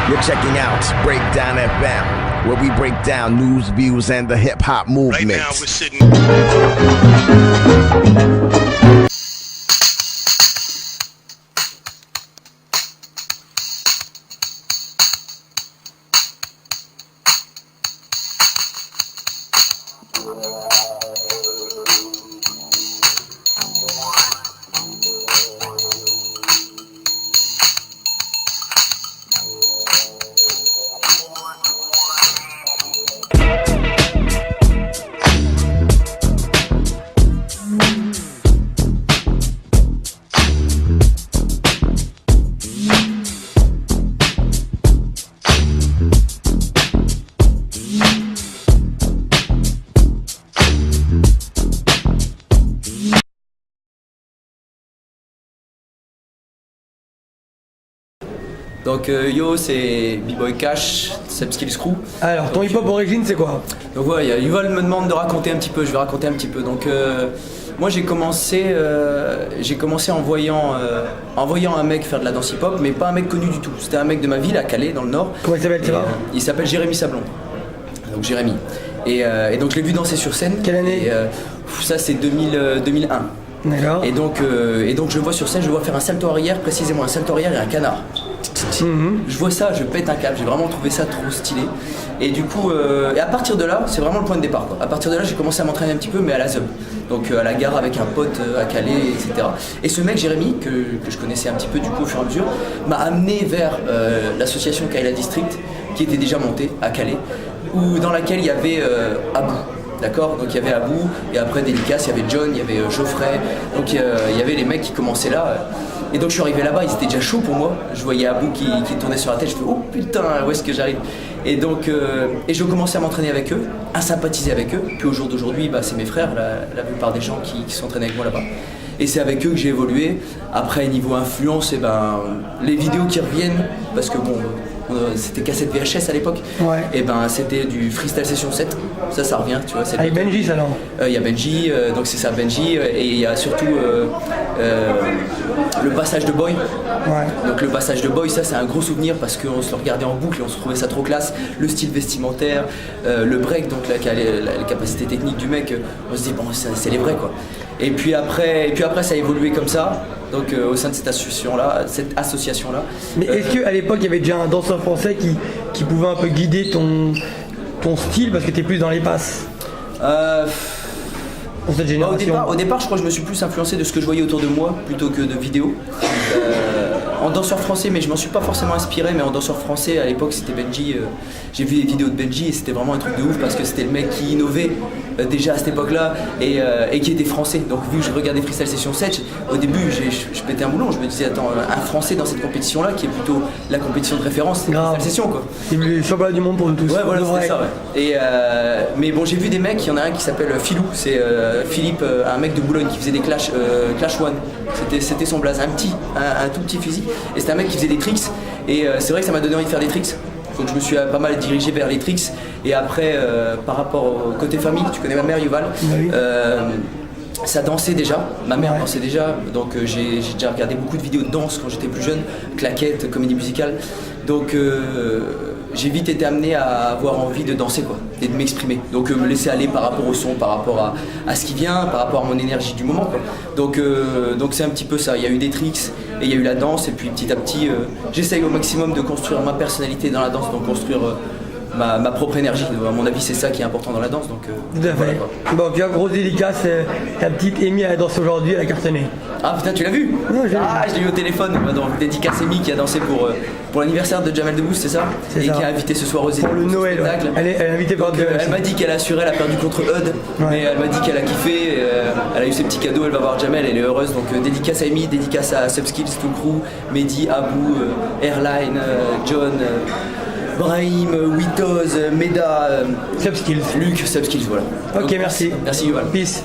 You're checking out Breakdown FM, where we break down news, views, and the hip-hop movement. Right now we're sitting. Donc yo, c'est B-Boy Cash, Subskills Crew. Alors ton hip-hop origine c'est quoi? Donc voilà, Yuval me demande de raconter un petit peu, je vais raconter un petit peu. Donc moi j'ai commencé en voyant un mec faire de la danse hip-hop, mais pas un mec connu du tout. C'était un mec de ma ville à Calais, dans le Nord. Comment il s'appelle, il s'appelle Jérémy Sablon. Donc Jérémy. Et donc je l'ai vu danser sur scène. Quelle année? Ça c'est 2001. D'accord. Et donc je le vois sur scène, je le vois faire un salto arrière, précisément un salto arrière et un canard. Je vois ça, je pète un câble, j'ai vraiment trouvé ça trop stylé. Et du coup, et à partir de là, c'est vraiment le point de départ, quoi. À partir de là, j'ai commencé à m'entraîner un petit peu, mais à la ZUB. Donc à la gare avec un pote à Calais, etc. Et ce mec, Jérémy, que je connaissais un petit peu du coup au fur et à mesure, m'a amené vers l'association Kaila District, qui était déjà montée à Calais, dans laquelle il y avait Abou. D'accord, donc il y avait Abou, et après Dédicace, il y avait John, il y avait Geoffrey, donc il y avait les mecs qui commençaient là. Et donc je suis arrivé là-bas, ils étaient déjà chauds pour moi. Je voyais Abou qui tournait sur la tête, je fais oh putain, où est-ce que j'arrive? Et donc je commençais à m'entraîner avec eux, à sympathiser avec eux. Puis au jour d'aujourd'hui, c'est mes frères, la plupart des gens qui s'entraînent avec moi là-bas. Et c'est avec eux que j'ai évolué. Après niveau influence, les vidéos qui reviennent, parce que bon, c'était cassette VHS à l'époque. Ouais. Et c'était du Freestyle Session 7. Ça revient, tu vois. Avec Benji, ça non? Il y a Benji, donc c'est ça Benji, et il y a surtout le passage de Boy. Ouais. Donc le passage de Boy, ça c'est un gros souvenir parce qu'on se le regardait en boucle et on se trouvait ça trop classe. Le style vestimentaire, le break, donc la capacité technique du mec, on se dit bon c'est les vrais quoi. Et puis après ça a évolué comme ça, donc au sein de cette association là. Mais est-ce qu'à l'époque il y avait déjà un danseur français qui pouvait un peu guider ton style parce que t'es plus dans les passes? Pour cette génération. Au départ, je crois que je me suis plus influencé de ce que je voyais autour de moi plutôt que de vidéos. En danseur français, mais je m'en suis pas forcément inspiré, mais en danseur français à l'époque c'était Benji. J'ai vu des vidéos de Benji et c'était vraiment un truc de ouf parce que c'était le mec qui innovait déjà à cette époque-là et qui était français. Donc vu que je regardais Freestyle Session 7, au début je pétais un boulon, je me disais attends, un français dans cette compétition-là qui est plutôt la compétition de référence, c'est Freestyle Session quoi. C'est le championnat du monde pour nous tous. Ouais voilà c'était ça ouais. Et mais bon j'ai vu des mecs, il y en a un qui s'appelle Philou, c'est Philippe, un mec de Boulogne qui faisait des Clash One. C'était son blaze, un tout petit physique. Et c'était un mec qui faisait des tricks. Et c'est vrai que ça m'a donné envie de faire des tricks. Donc je me suis pas mal dirigé vers les tricks. Et après, par rapport au côté famille, tu connais ma mère Yuval, oui. ça dansait déjà, ma mère dansait déjà. Donc j'ai déjà regardé beaucoup de vidéos de danse quand j'étais plus jeune, claquettes, comédie musicale. Donc j'ai vite été amené à avoir envie de danser quoi, et de m'exprimer. Donc me laisser aller par rapport au son, par rapport à ce qui vient, par rapport à mon énergie du moment quoi. Donc c'est un petit peu ça, il y a eu des tricks et il y a eu la danse et puis petit à petit j'essaye au maximum de construire ma personnalité dans la danse, donc construire ma propre énergie. À mon avis c'est ça qui est important dans la danse. Donc, tout à fait. Bon puis grosse dédicace, ta petite Amy à la danse aujourd'hui, elle a cartonné. Ah putain tu l'as vu? Non, je l'ai eu au téléphone. Donc dédicace Amy qui a dansé pour l'anniversaire de Jamel Debbouze, c'est ça? C'est et ça. Qui a invité ce soir aux pour le Noël. Ouais. Elle est invitée par elle m'a dit qu'elle a assuré, elle a perdu contre Eud, mais elle m'a dit qu'elle a kiffé, elle a eu ses petits cadeaux, elle va voir Jamel, elle est heureuse. Donc dédicace à Amy, dédicace à Subskills, tout le crew, Mehdi, Abou, Airline, John, Brahim, Witoz, Meda, Subskills. Luc, Subskills, voilà. Ok, donc, merci. Merci Yuval. Peace.